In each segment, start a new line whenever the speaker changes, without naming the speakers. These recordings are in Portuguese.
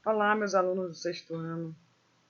Olá, meus alunos do sexto ano.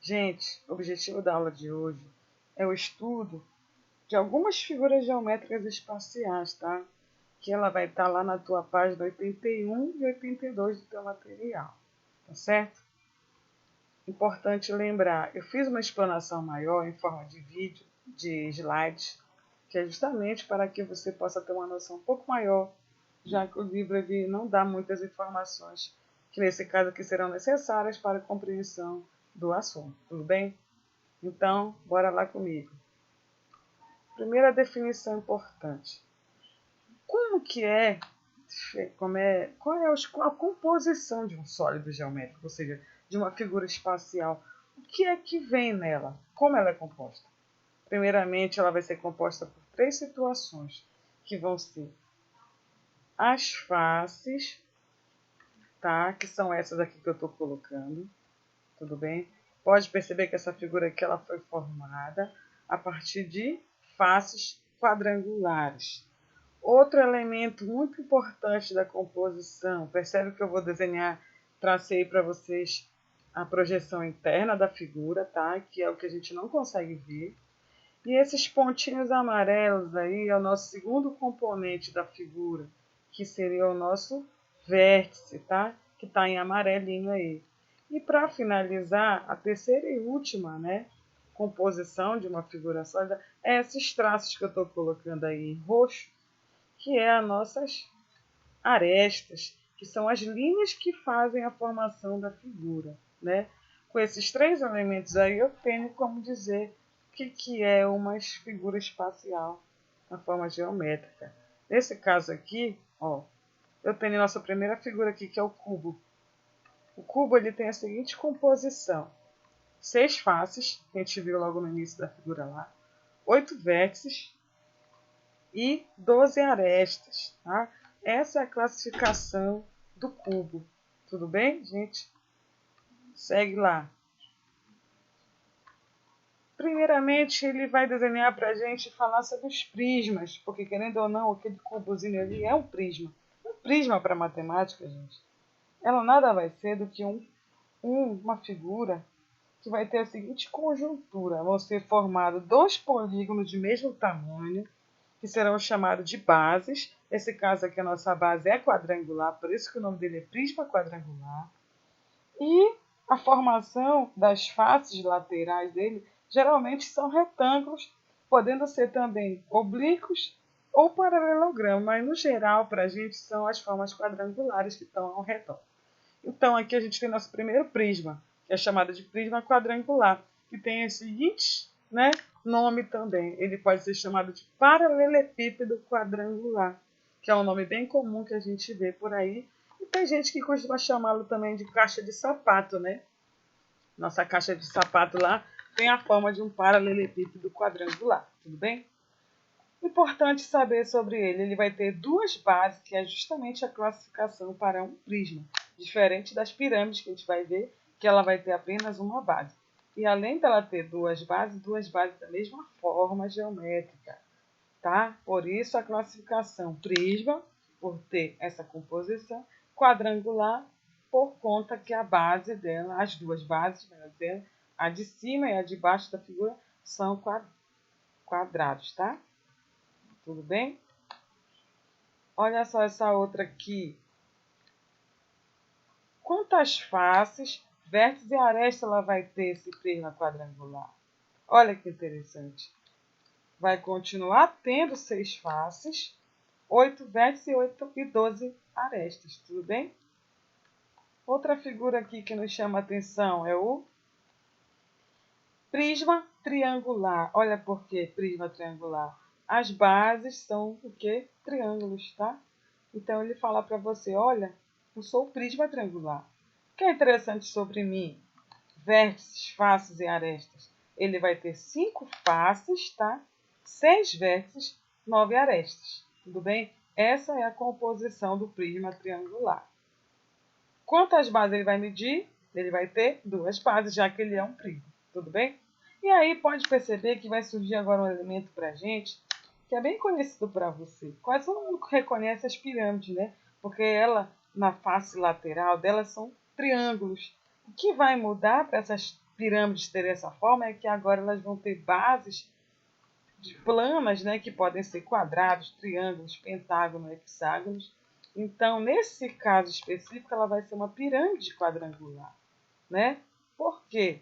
Gente, o objetivo da aula de hoje é o estudo de algumas figuras geométricas espaciais, tá? Que ela vai estar lá na tua página 81 e 82 do teu material, tá certo? Importante lembrar, eu fiz uma explanação maior em forma de vídeo, de slides, que é justamente para que você possa ter uma noção um pouco maior, já que o livro ele não dá muitas informações, que nesse caso aqui serão necessárias para a compreensão do assunto, tudo bem? Então, bora lá comigo. Primeira definição importante. Como que é, qual a composição de um sólido geométrico, ou seja, de uma figura espacial? O que é que vem nela? Como ela é composta? Primeiramente, ela vai ser composta por três situações, que vão ser as faces, tá? Que são essas aqui que eu estou colocando, tudo bem? Pode perceber que essa figura aqui ela foi formada a partir de faces quadrangulares. Outro elemento muito importante da composição, percebe que eu vou desenhar, tracei para vocês a projeção interna da figura, tá? Que é o que a gente não consegue ver. E esses pontinhos amarelos aí é o nosso segundo componente da figura, que seria o nosso vértice, tá? Que está em amarelinho aí. E para finalizar, a terceira e última, né, composição de uma figura sólida é esses traços que eu estou colocando aí em roxo, que é as nossas arestas, que são as linhas que fazem a formação da figura, né? Com esses três elementos aí, eu tenho como dizer o que é uma figura espacial na forma geométrica. Nesse caso aqui, ó, eu tenho a nossa primeira figura aqui, que é o cubo. O cubo ele tem a seguinte composição: seis faces, que a gente viu logo no início da figura lá, oito vértices e 12 arestas, tá? Essa é a classificação do cubo. Tudo bem, gente? Segue lá. Primeiramente, ele vai desenhar para a gente falar sobre os prismas, porque querendo ou não, aquele cubozinho ali é um prisma. Um prisma para matemática, gente, ela nada vai ser do que uma figura que vai ter a seguinte conjuntura: vão ser formados dois polígonos de mesmo tamanho, que serão chamados de bases. Esse caso aqui, a nossa base é quadrangular, por isso que o nome dele é prisma quadrangular. E a formação das faces laterais dele geralmente são retângulos, podendo ser também oblíquos ou paralelogramo, mas no geral, para a gente, são as formas quadrangulares que estão ao redor. Então, aqui a gente tem nosso primeiro prisma, que é chamado de prisma quadrangular, que tem esse seguinte, né, nome também. Ele pode ser chamado de paralelepípedo quadrangular, que é um nome bem comum que a gente vê por aí. E tem gente que costuma chamá-lo também de caixa de sapato, né? Nossa caixa de sapato lá tem a forma de um paralelepípedo quadrangular, tudo bem? Importante saber sobre ele. Ele vai ter duas bases, que é justamente a classificação para um prisma. Diferente das pirâmides, que a gente vai ver, que ela vai ter apenas uma base. E além dela ter duas bases da mesma forma geométrica, tá? Por isso a classificação prisma, por ter essa composição, quadrangular, por conta que a base dela, as duas bases, dela, a de cima e a de baixo da figura, são quadrados, tá? Tudo bem? Olha só essa outra aqui. Quantas faces, vértices e aresta ela vai ter esse prisma quadrangular? Olha que interessante. Vai continuar tendo seis faces, oito vértices e 12 arestas. Tudo bem? Outra figura aqui que nos chama a atenção é o prisma triangular. Olha por que prisma triangular. As bases são o que? Triângulos, tá? Então ele fala para você, olha, eu sou o prisma triangular. O que é interessante sobre mim? Vértices, faces e arestas. Ele vai ter 5 faces, tá? 6 vértices, 9 arestas. Tudo bem? Essa é a composição do prisma triangular. Quantas bases ele vai medir? Ele vai ter 2 bases, já que ele é um prisma. Tudo bem? E aí pode perceber que vai surgir agora um elemento para a gente que é bem conhecido para você. Quase todo mundo reconhece as pirâmides, né? Porque ela, na face lateral dela, são triângulos. O que vai mudar para essas pirâmides terem essa forma é que agora elas vão ter bases de planas, né, que podem ser quadrados, triângulos, pentágonos, hexágonos. Então, nesse caso específico, ela vai ser uma pirâmide quadrangular, né? Por quê?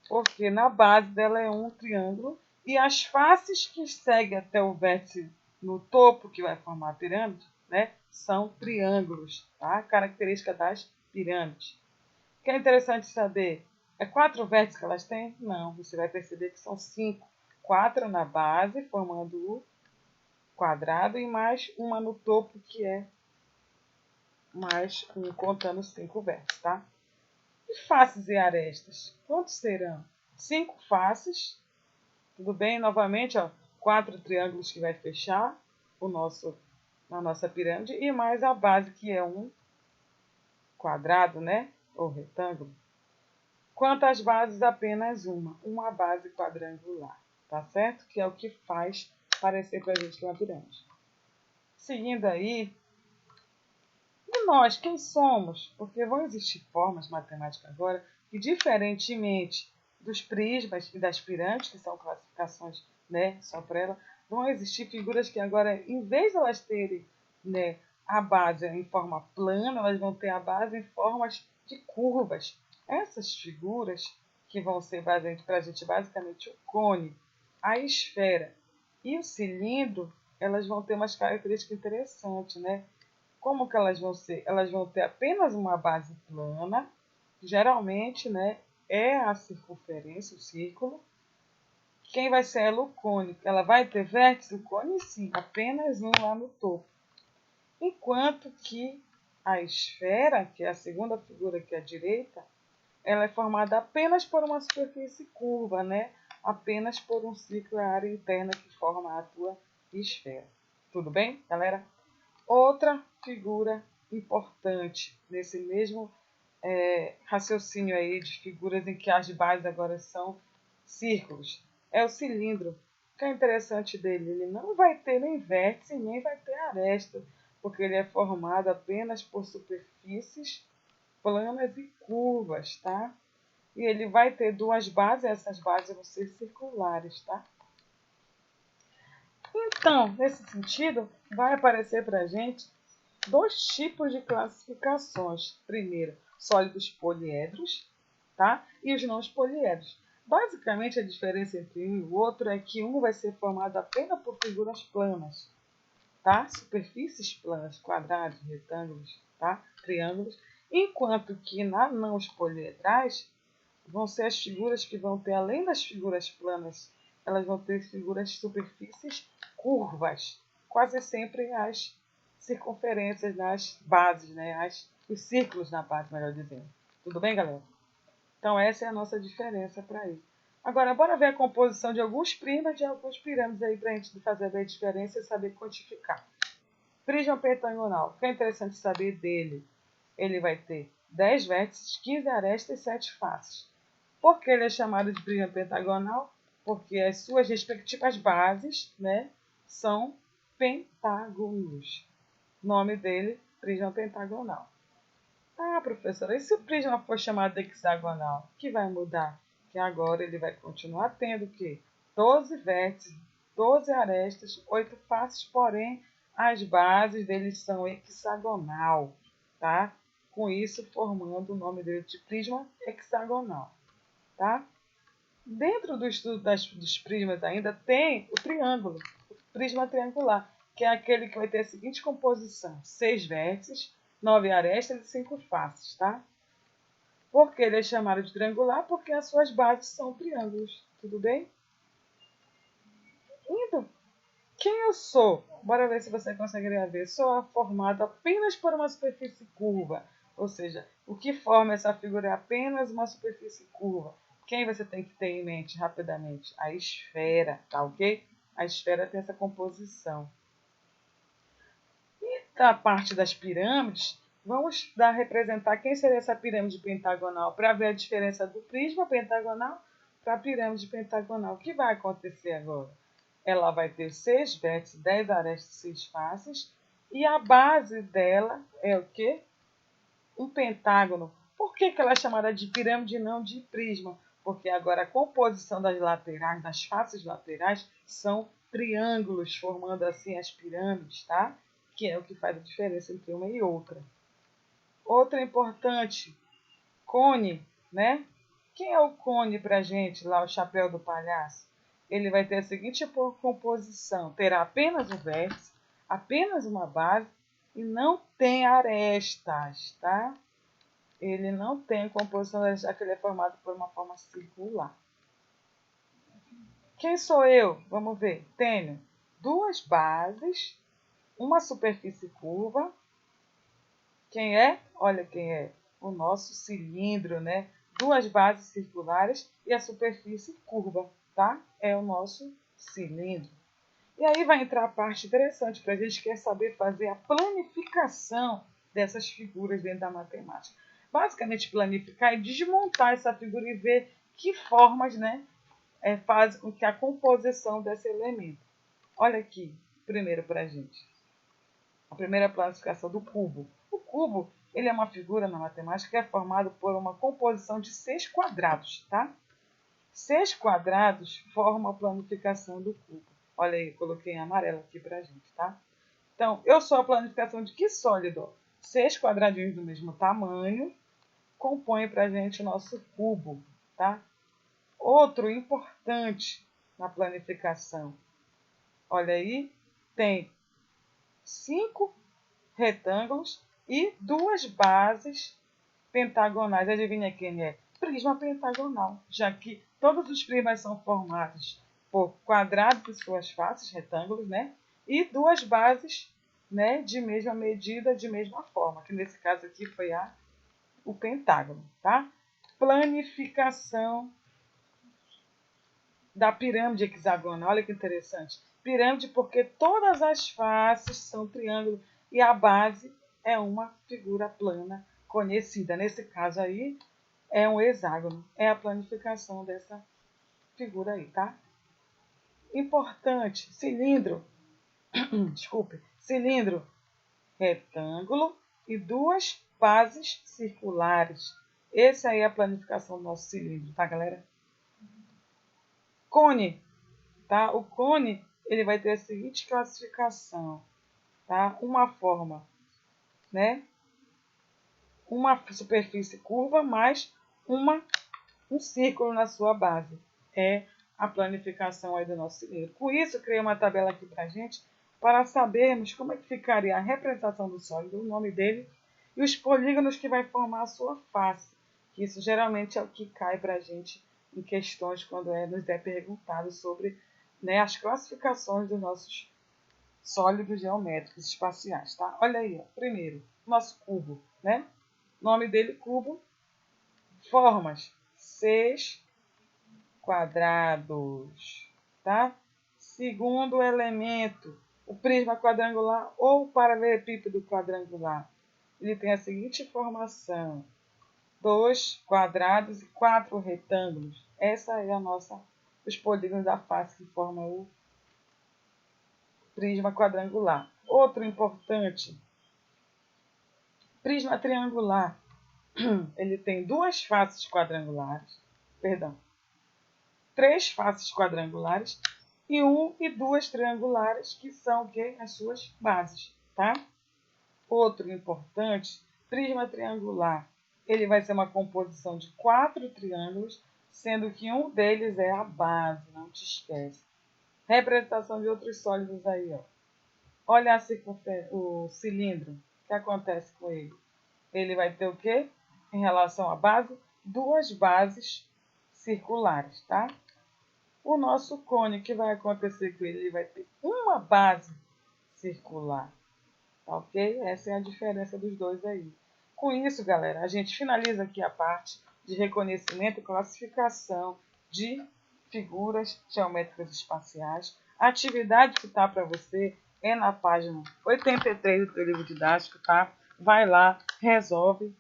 Porque na base dela é um triângulo e as faces que seguem até o vértice no topo, que vai formar a pirâmide, né, são triângulos, tá? Característica das pirâmides. O que é interessante saber, é 4 vértices que elas têm? Não, você vai perceber que são 5. 4 na base, formando o quadrado, e mais uma no topo, que é mais um, contando 5 vértices, tá? E faces e arestas? Quantos serão? 5 faces, tudo bem? Novamente, ó, 4 triângulos que vai fechar a nossa pirâmide, e mais a base, que é um quadrado, né? Ou retângulo. Quanto às bases, apenas uma base quadrangular, tá certo? Que é o que faz parecer para a gente uma pirâmide. Seguindo aí, e nós, quem somos? Porque vão existir formas matemáticas agora que, diferentemente dos prismas e das pirâmides, que são classificações, né, só para ela, vão existir figuras que agora, em vez de elas terem, né, a base em forma plana, elas vão ter a base em formas de curvas. Essas figuras, que vão ser para a gente basicamente o cone, a esfera e o cilindro, elas vão ter umas características interessantes, né? Como que elas vão ser? Elas vão ter apenas uma base plana, geralmente, né, é a circunferência, o círculo. Quem vai ser ela? O cone. Ela vai ter vértice? O cone, sim, apenas um lá no topo. Enquanto que a esfera, que é a segunda figura aqui à direita, ela é formada apenas por uma superfície curva, né? Apenas por um ciclo, a área interna que forma a tua esfera. Tudo bem, galera? Outra figura importante nesse mesmo raciocínio aí de figuras em que as bases agora são círculos é o cilindro. O que é interessante dele? Ele não vai ter nem vértice, nem vai ter aresta, porque ele é formado apenas por superfícies planas e curvas, tá? E ele vai ter duas bases, essas bases vão ser circulares, tá? Então, nesse sentido, vai aparecer para a gente dois tipos de classificações. Primeiro, sólidos poliedros, tá? E os não poliedros. Basicamente, a diferença entre um e o outro é que um vai ser formado apenas por figuras planas, tá? Superfícies planas, quadrados, retângulos, tá? Triângulos, enquanto que na não poliedrais vão ser as figuras que vão ter, além das figuras planas, elas vão ter figuras superfícies curvas, quase sempre as circunferências das bases, né? Os círculos na base, melhor dizendo. Tudo bem, galera? Então, essa é a nossa diferença para isso. Agora, bora ver a composição de alguns prismas e de alguns pirâmides aí para a gente fazer a diferença e saber quantificar. Prisma pentagonal. O que é interessante saber dele? Ele vai ter 10 vértices, 15 arestas e 7 faces. Por que ele é chamado de prisma pentagonal? Porque as suas respectivas bases, né, são pentágonos. Nome dele, prisma pentagonal. Ah, professora, e se o prisma for chamado de hexagonal? O que vai mudar? Que agora ele vai continuar tendo o quê? 12 vértices, 12 arestas, 8 faces, porém as bases deles são hexagonal, tá? Com isso formando o nome dele de prisma hexagonal, tá? Dentro do estudo dos prismas ainda tem o triângulo, o prisma triangular, que é aquele que vai ter a seguinte composição: 6 vértices, 9 arestas e 5 faces, tá? Por que ele é chamado de triangular? Porque as suas bases são triângulos, tudo bem? Indo. Quem eu sou? Bora ver se você conseguiria ver. Sou formado apenas por uma superfície curva, ou seja, o que forma essa figura é apenas uma superfície curva. Quem você tem que ter em mente rapidamente? A esfera, tá ok? A esfera tem essa composição. E da parte das pirâmides, vamos representar quem seria essa pirâmide pentagonal para ver a diferença do prisma pentagonal para a pirâmide pentagonal. O que vai acontecer agora? Ela vai ter 6 vértices, 10 arestas, 6 faces, e a base dela é o quê? Um pentágono. Por que que ela é chamada de pirâmide e não de prisma? Porque agora a composição das laterais, das faces laterais, são triângulos, formando assim as pirâmides, tá? Que é o que faz a diferença entre uma e outra. Outra importante, cone, né? Quem é o cone para a gente, lá o chapéu do palhaço? Ele vai ter a seguinte composição, terá apenas um vértice, apenas uma base e não tem arestas, tá? Ele não tem composição, já que ele é formado por uma forma circular. Quem sou eu? Vamos ver. Tenho duas bases, uma superfície curva. Quem é? Olha quem é. O nosso cilindro, né? Duas bases circulares e a superfície curva, tá? É o nosso cilindro. E aí vai entrar a parte interessante para a gente que quer saber fazer a planificação dessas figuras dentro da matemática. Basicamente, planificar e desmontar essa figura e ver que formas, né, fazem com que a composição desse elemento. Olha aqui, primeiro para a gente. A primeira planificação do cubo. O cubo, ele é uma figura na matemática que é formado por uma composição de 6 quadrados, tá? 6 quadrados formam a planificação do cubo. Olha aí, coloquei em amarelo aqui pra gente, tá? Então, eu sou a planificação de que sólido? 6 quadradinhos do mesmo tamanho compõem pra gente o nosso cubo, tá? Outro importante na planificação. Olha aí, tem 5 retângulos e 2 bases pentagonais. Adivinha quem é? Prisma pentagonal, já que todos os prismas são formados por quadrados e suas faces, retângulos, né? E 2 bases, né, de mesma medida, de mesma forma, que nesse caso aqui foi o pentágono, tá? Planificação da pirâmide hexagonal, olha que interessante. Pirâmide porque todas as faces são triângulo e a base é uma figura plana conhecida. Nesse caso aí, é um hexágono. É a planificação dessa figura aí, tá? Importante, cilindro, desculpe, cilindro, retângulo e 2 bases circulares. Essa aí é a planificação do nosso cilindro, tá, galera? Cone, tá? O cone, ele vai ter a seguinte classificação, tá? Uma forma, né? Uma superfície curva mais um círculo na sua base. É a planificação aí do nosso cilindro. Com isso, eu criei uma tabela aqui para a gente, para sabermos como é que ficaria a representação do sólido, o nome dele, e os polígonos que vai formar a sua face. Que isso geralmente é o que cai para a gente em questões quando nos é perguntado sobre, né, as classificações dos nossos sólidos geométricos espaciais. Tá? Olha aí, ó. Primeiro, nosso cubo, né? Nome dele, cubo. Formas, 6 quadrados, tá? Segundo elemento, o prisma quadrangular ou o paralelepípedo quadrangular. Ele tem a seguinte formação: 2 quadrados e 4 retângulos. Essa é os polígonos da face que formam o prisma quadrangular. Outro importante, prisma triangular. Ele tem 2 faces quadrangulares, perdão, 3 faces quadrangulares e 1 e 2 triangulares, que são o quê? As suas bases, tá? Outro importante, prisma triangular. Ele vai ser uma composição de 4 triângulos, sendo que um deles é a base, não te esquece. Representação de outros sólidos aí, ó. Olha o cilindro, o que acontece com ele? Ele vai ter o quê? Em relação à base, 2 bases circulares, tá? O nosso cone, o que vai acontecer com ele? Ele vai ter uma base circular, tá ok? Essa é a diferença dos dois aí. Com isso, galera, a gente finaliza aqui a parte de reconhecimento e classificação de figuras geométricas espaciais. A atividade que tá para você é na página 83 do teu livro didático, tá? Vai lá, resolve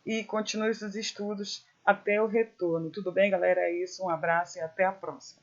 e continue seus estudos até o retorno. Tudo bem, galera? É isso. Um abraço e até a próxima.